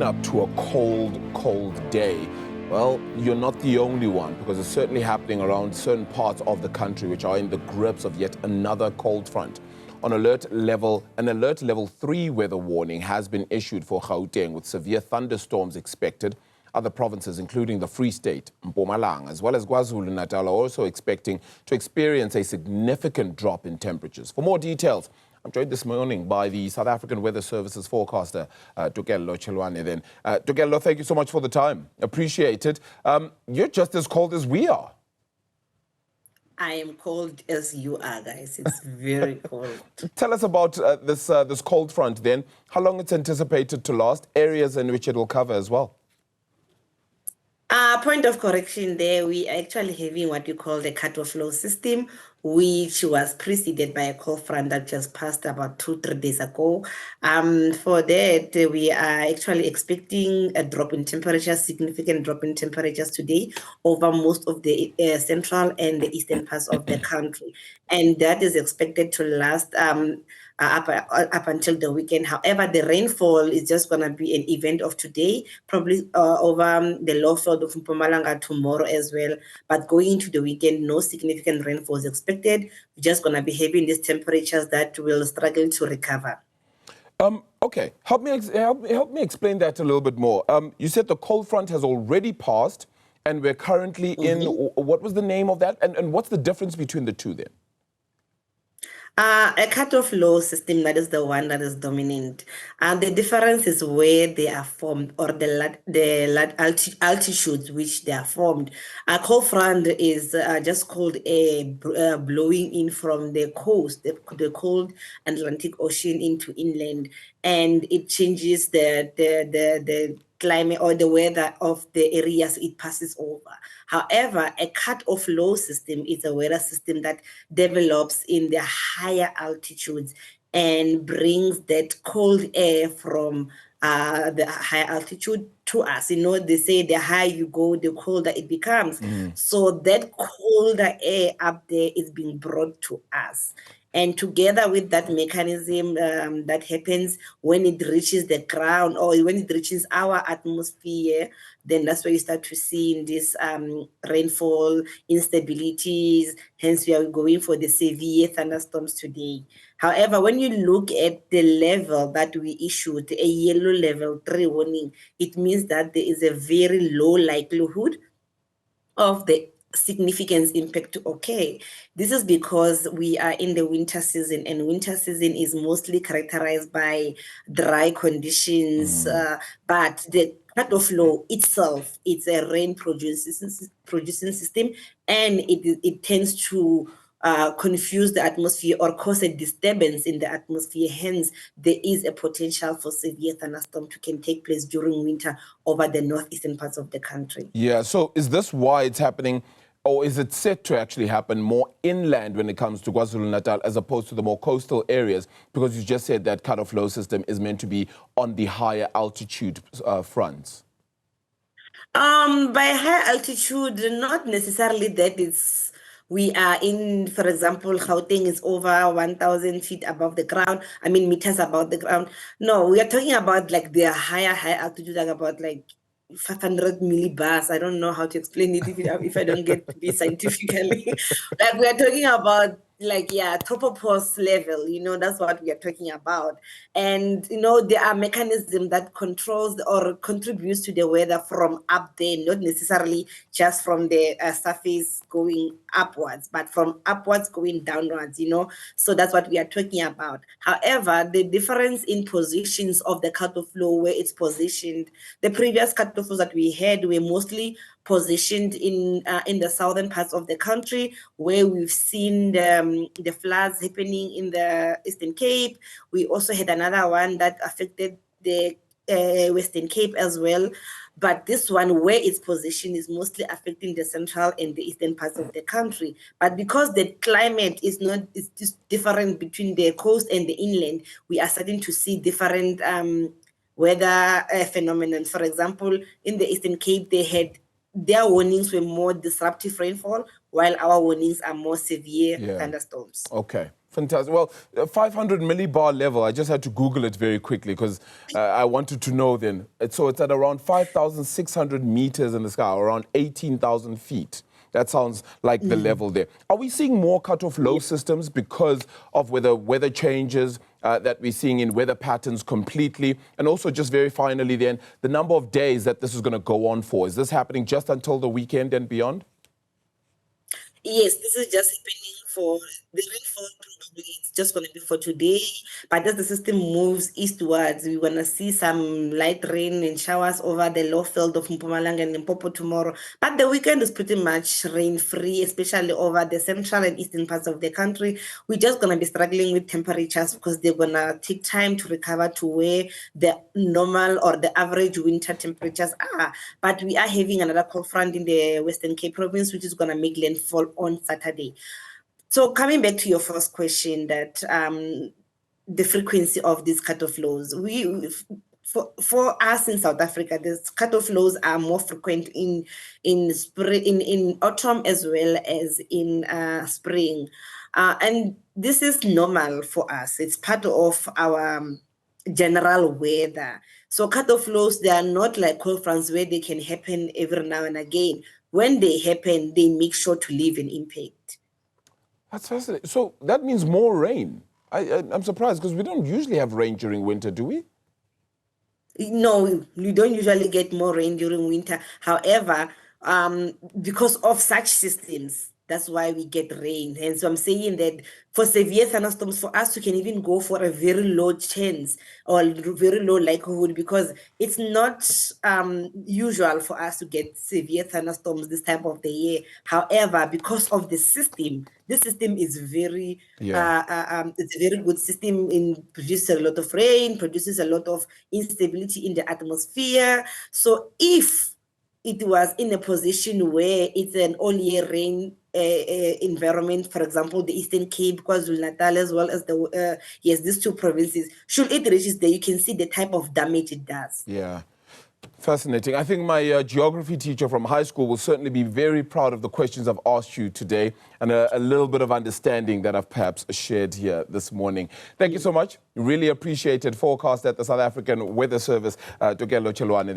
woken up to a cold day. Well, you're not the only one, because it's certainly happening around certain parts of the country which are in the grips of yet another cold front. An alert level 3 weather warning has been issued for Gauteng, with severe thunderstorms expected. Other provinces, including the Free State, Mpumalanga, as well as KwaZulu-Natal, are also expecting to experience a significant drop in temperatures. For more details, I'm joined this morning by the South African Weather Services forecaster, Tokelo Chiloane. Tokelo, thank you so much for the time. Appreciate it. You're just as cold as we are. I am cold as you are, guys. It's very cold. Tell us about this cold front then. How long it's anticipated to last, areas in which it will cover as well. Point of correction there, we are actually having what we call the cut-off low system, which was preceded by a cold front that just passed about 2-3 days ago. For that, we are actually expecting a drop in temperatures, significant drop in temperatures today over most of the central and the eastern parts of the country. And that is expected to last up until the weekend. However, the rainfall is just going to be an event of today, probably over the low field of Mpumalanga tomorrow as well. But going into the weekend, no significant rainfall is expected. We're just going to be having these temperatures that will struggle to recover. Okay, help me explain that a little bit more. You said the cold front has already passed, and we're currently in, what was the name of that? And what's the difference between the two then? A cut-off low system, that is the one that is dominant. And the difference is where they are formed, or the altitudes which they are formed. A cold front is just called a blowing in from the coast, the cold Atlantic Ocean into inland, and it changes the climate or the weather of the areas it passes over. However, a cut-off low system is a weather system that develops in the higher altitudes and brings that cold air from the high altitude to us. You know, they say the higher you go, the colder it becomes. So that colder air up there is being brought to us. And together with that mechanism that happens when it reaches the ground or when it reaches our atmosphere, then that's where you start to see this rainfall, instabilities. Hence, we are going for the severe thunderstorms today. However, when you look at the level that we issued, a yellow level 3 warning, it means that there is a very low likelihood of the significant impact to occur. This is because we are in the winter season, and winter season is mostly characterized by dry conditions, but the cut-off low itself, it's a rain producing system, and it tends to confuse the atmosphere or cause a disturbance in the atmosphere. Hence, there is a potential for severe thunderstorm can take place during winter over the northeastern parts of the country. Yeah, so is this why it's happening, or is it set to actually happen more inland when it comes to KwaZulu-Natal as opposed to the more coastal areas? Because you just said that cut-off low system is meant to be on the higher altitude fronts. By high altitude, not necessarily that we are in, for example, Gauteng is over 1,000 feet above the ground. I mean, meters above the ground. No, we are talking about like the high altitude, like about like 500 millibars. I don't know how to explain it if I don't get to be scientifically. Like we are talking about like, yeah, tropopause level, you know, that's what we are talking about. And, you know, there are mechanisms that controls or contributes to the weather from up there, not necessarily just from the surface going upwards, but from upwards going downwards, you know. So that's what we are talking about. However, the difference in positions of the cut-off low, where it's positioned, the previous cut-off lows that we had were mostly positioned in the southern parts of the country, where we've seen the floods happening in the Eastern Cape. We also had another one that affected the Western Cape as well. But this one, where its position is mostly affecting the central and the eastern parts of the country. But because the climate is just different between the coast and the inland, we are starting to see different weather phenomena. For example, in the Eastern Cape, their warnings were more disruptive rainfall, while our warnings are more severe thunderstorms. Okay. Fantastic. Well, 500 millibar level, I just had to Google it very quickly because I wanted to know then. So it's at around 5,600 meters in the sky, around 18,000 feet. That sounds like the level there. Are we seeing more cut-off low systems because of weather changes that we're seeing in weather patterns completely? And also just very finally then, the number of days that this is going to go on for. Is this happening just until the weekend and beyond? Yes, this is just happening for the rainfall. Probably it's just going to be for today, but as the system moves eastwards, we're going to see some light rain and showers over the low field of Mpumalanga and Limpopo tomorrow. But the weekend is pretty much rain-free, especially over the central and eastern parts of the country. We're just going to be struggling with temperatures because they're going to take time to recover to where the normal or the average winter temperatures are. But we are having another cold front in the Western Cape province, which is going to make landfall on Saturday. So coming back to your first question, that the frequency of these cut-off lows, for us in South Africa, these cut-off lows are more frequent in spring, in autumn as well as in spring, and this is normal for us. It's part of our general weather. So cut-off lows, they are not like cold fronts where they can happen every now and again. When they happen, they make sure to leave an impact. That's fascinating. So that means more rain. I'm surprised because we don't usually have rain during winter, do we? No, we don't usually get more rain during winter. However, because of such systems, that's why we get rain. And so I'm saying that for severe thunderstorms, for us, we can even go for a very low chance or very low likelihood because it's not usual for us to get severe thunderstorms this time of the year. However, because of the system, this system is very, it's a very good system. It produces a lot of rain, produces a lot of instability in the atmosphere. So if it was in a position where it's an all-year rain environment, for example, the Eastern Cape, KwaZulu-Natal, as well as these two provinces, should it reach there, you can see the type of damage it does. Yeah. Fascinating. I think my geography teacher from high school will certainly be very proud of the questions I've asked you today and a little bit of understanding that I've perhaps shared here this morning. Thank you so much. Really appreciated forecast at the South African Weather Service. Tokelo Chiloane.